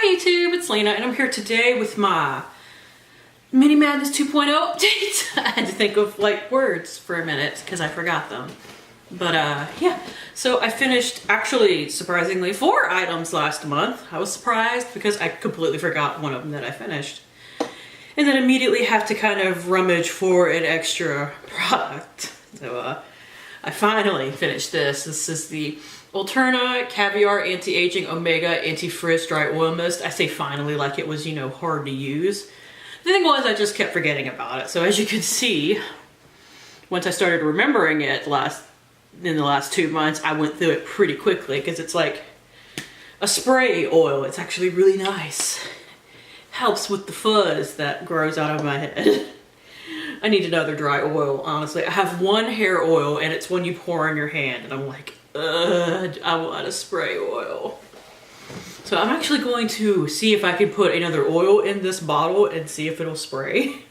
Hi YouTube, it's Lena and I'm here today with my Mini Madness 2.0 update. I had to think of like words for a minute because I forgot them. But yeah, so I finished actually surprisingly 4 items last month. I was surprised because I completely forgot one of them that I finished. And then immediately have to kind of rummage for an extra product. So I finally finished this. This is the Alterna Caviar Anti-Aging Omega Anti-Frizz Dry Oil Mist. I say finally like it was, you know, hard to use. The thing was I just kept forgetting about it. So as you can see, once I started remembering it in the last 2 months, I went through it pretty quickly because it's like a spray oil. It's actually really nice. Helps with the fuzz that grows out of my head. I need another dry oil, honestly. I have one hair oil and it's one you pour in your hand and I'm like, I want a spray oil. So I'm actually going to see if I can put another oil in this bottle and see if it'll spray.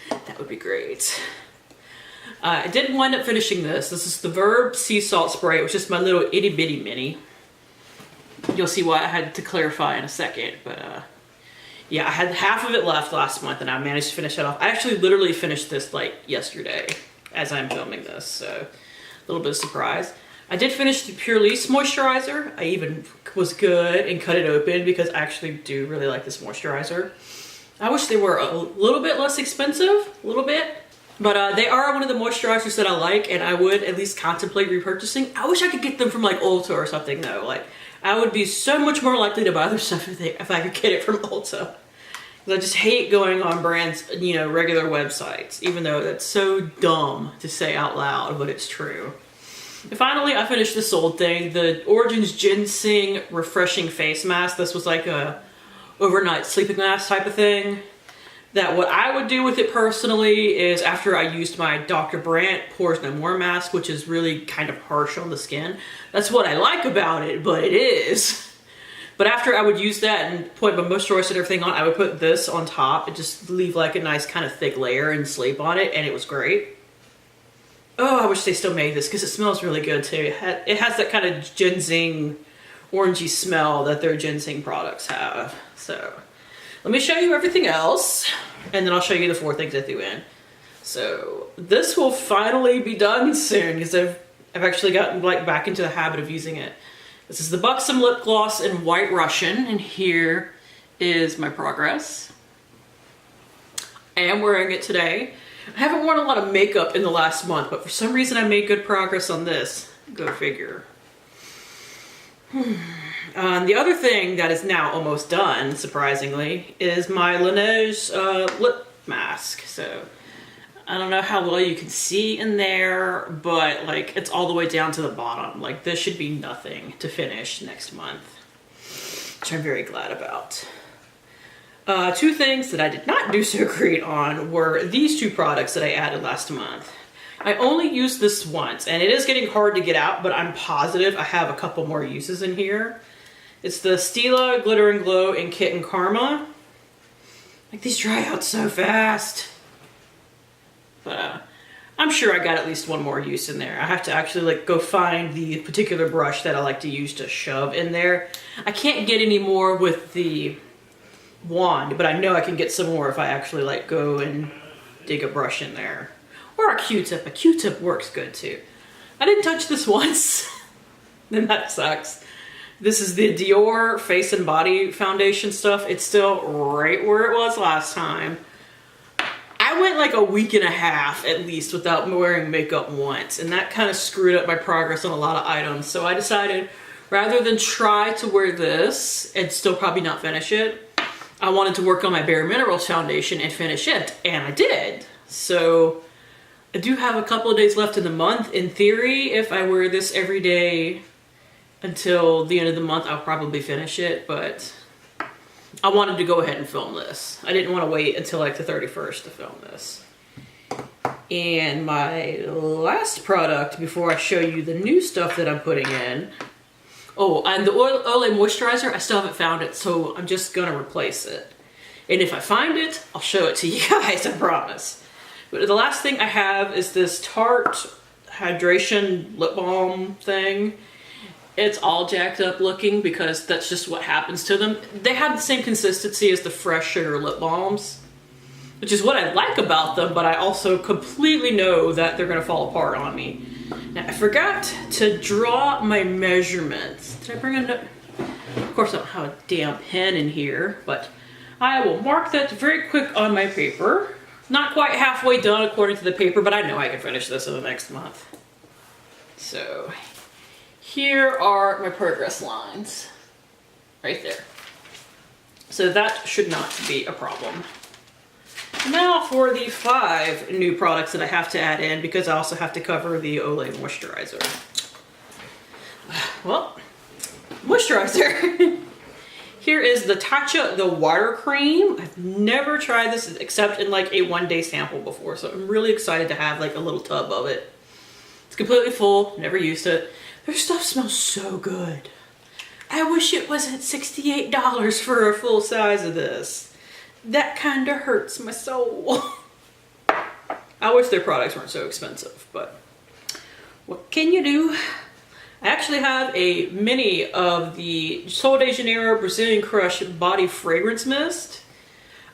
That would be great. I did wind up finishing this. This is the Verb Sea Salt Spray. It was just my little itty bitty mini. You'll see why I had to clarify in a second, but yeah, I had half of it left last month and I managed to finish it off. I actually literally finished this like yesterday as I'm filming this, so a little bit of surprise. I did finish the Pur-lisse Moisturizer. I even was good and cut it open because I actually do really like this moisturizer. I wish they were a little bit less expensive, a little bit. But they are one of the moisturizers that I like and I would at least contemplate repurchasing. I wish I could get them from like Ulta or something though. Like I would be so much more likely to buy their stuff if I could get it from Ulta. I just hate going on brands, you know, regular websites, even though that's so dumb to say out loud, but it's true. And finally, I finished this old thing, the Origins Ginseng Refreshing Face Mask. This was like a overnight sleeping mask type of thing. That what I would do with it personally is after I used my Dr. Brandt Pores No More mask, which is really kind of harsh on the skin. That's what I like about it, but it is. But after I would use that and put my moisturizer and everything on, I would put this on top and just leave like a nice kind of thick layer and sleep on it, and it was great. Oh, I wish they still made this because it smells really good too. It has that kind of ginseng, orangey smell that their ginseng products have. So let me show you everything else and then I'll show you the 4 things I threw in. So this will finally be done soon because I've actually gotten like back into the habit of using it. This is the Buxom Lip Gloss in White Russian and here is my progress. I am wearing it today. I haven't worn a lot of makeup in the last month, but for some reason I made good progress on this. Go figure. The other thing that is now almost done, surprisingly, is my Laneige lip mask. So I don't know how well you can see in there, but like it's all the way down to the bottom. Like this should be nothing to finish next month, which I'm very glad about. 2 things that I did not do so great on were these 2 products that I added last month. I only used this once, and it is getting hard to get out, but I'm positive I have a couple more uses in here. It's the Stila Glitter and Glow in Kitten Karma. Like these dry out so fast. But I'm sure I got at least one more use in there. I have to actually like go find the particular brush that I like to use to shove in there. I can't get any more with the wand, but I know I can get some more if I actually like go and dig a brush in there. Or a Q-tip. A Q-tip works good too. I didn't touch this once. Then that sucks. This is the Dior Face and Body Foundation stuff. It's still right where it was last time. I went like a week and a half at least without wearing makeup once, and that kind of screwed up my progress on a lot of items. So I decided rather than try to wear this and still probably not finish it, I wanted to work on my Bare Minerals foundation and finish it, and I did. So I do have a couple of days left in the month. In theory, if I wear this every day until the end of the month, I'll probably finish it, but I wanted to go ahead and film this. I didn't want to wait until like the 31st to film this. And my last product before I show you the new stuff that I'm putting in. Oh, and the Olay Moisturizer, I still haven't found it, so I'm just gonna replace it. And if I find it, I'll show it to you guys, I promise. But the last thing I have is this Tarte Hydration Lip Balm thing. it's all jacked up looking because that's just what happens to them. They have the same consistency as the fresh sugar lip balms, which is what I like about them, but I also completely know that they're gonna fall apart on me. Now, I forgot to draw my measurements. Did I bring a note? Of course, I don't have a damn pen in here, but I will mark that very quick on my paper. Not quite halfway done according to the paper, but I know I can finish this in the next month. So, here are my progress lines. Right there. So that should not be a problem. Now for the 5 new products that I have to add in, because I also have to cover the Olay Moisturizer. Well, moisturizer. Here is the Tatcha the Water Cream. I've never tried this except in like a 1-day sample before, so I'm really excited to have like a little tub of it. It's completely full, never used it. Their stuff smells so good. I wish it wasn't $68 for a full size of this. That kind of hurts my soul. I wish their products weren't so expensive, but what can you do? I actually have a mini of the Sol de Janeiro Brazilian Crush Body Fragrance Mist.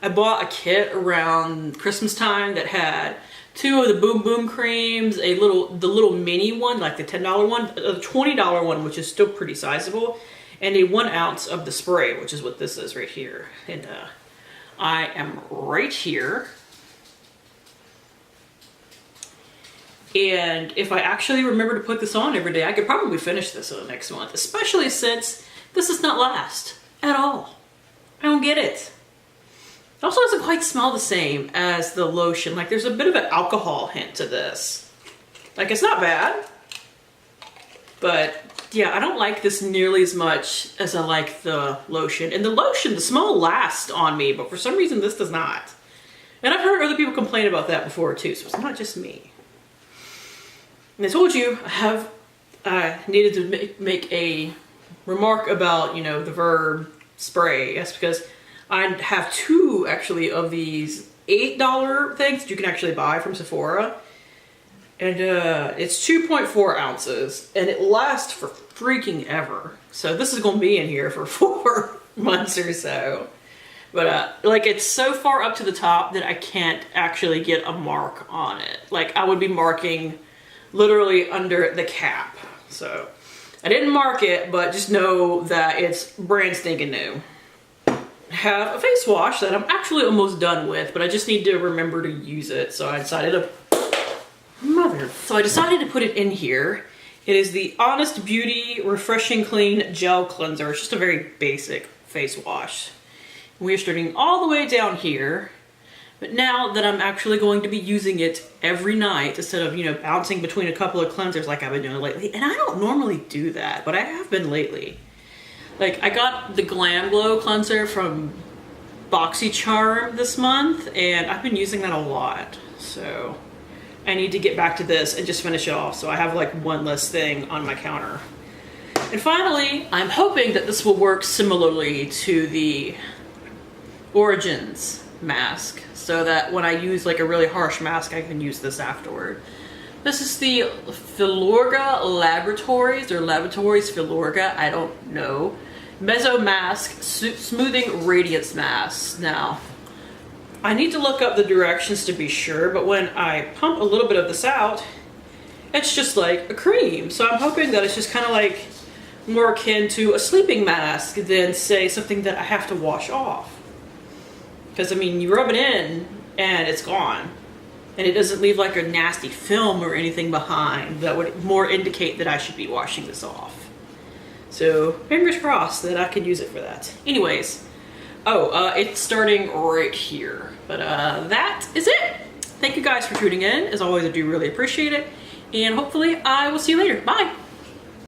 I bought a kit around Christmas time that had 2 of the Boom Boom creams, the little mini one, like the $10 one, a $20 one, which is still pretty sizable, and a 1 ounce of the spray, which is what this is right here. And I am right here. And if I actually remember to put this on every day, I could probably finish this in the next month, especially since this does not last at all. I don't get it. It also doesn't quite smell the same as the lotion. Like there's a bit of an alcohol hint to this. Like it's not bad, but yeah, I don't like this nearly as much as I like the lotion. And the lotion, the smell lasts on me, but for some reason this does not. And I've heard other people complain about that before too, so it's not just me. And I told you I needed to make a remark about, you know, the Verb spray. That's because I have 2 actually of these $8 things that you can actually buy from Sephora. And it's 2.4 ounces and it lasts for freaking ever. So this is going to be in here for 4 months or so. But like it's so far up to the top that I can't actually get a mark on it. Like I would be marking literally under the cap. So I didn't mark it, but just know that it's brand stinking new. I have a face wash that I'm actually almost done with, but I just need to remember to use it. So I decided to put it in here. It is the Honest Beauty Refreshing Clean Gel Cleanser. It's just a very basic face wash. We are starting all the way down here. But now that I'm actually going to be using it every night instead of, you know, bouncing between a couple of cleansers like I've been doing lately. And I don't normally do that, but I have been lately. Like I got the Glam Glow cleanser from BoxyCharm this month and I've been using that a lot. So I need to get back to this and just finish it off so I have like one less thing on my counter. And finally, I'm hoping that this will work similarly to the Origins mask, so that when I use like a really harsh mask, I can use this afterward. This is the Filorga Laboratories Filorga, I don't know. Mezzo Mask Smoothing Radiance Mask. Now, I need to look up the directions to be sure, but when I pump a little bit of this out, it's just like a cream. So I'm hoping that it's just kind of like more akin to a sleeping mask than say something that I have to wash off. Because, I mean, you rub it in and it's gone. And it doesn't leave like a nasty film or anything behind that would more indicate that I should be washing this off. So, fingers crossed that I could use it for that. Anyways, it's starting right here. But that is it. Thank you guys for tuning in. As always, I do really appreciate it. And hopefully I will see you later. Bye!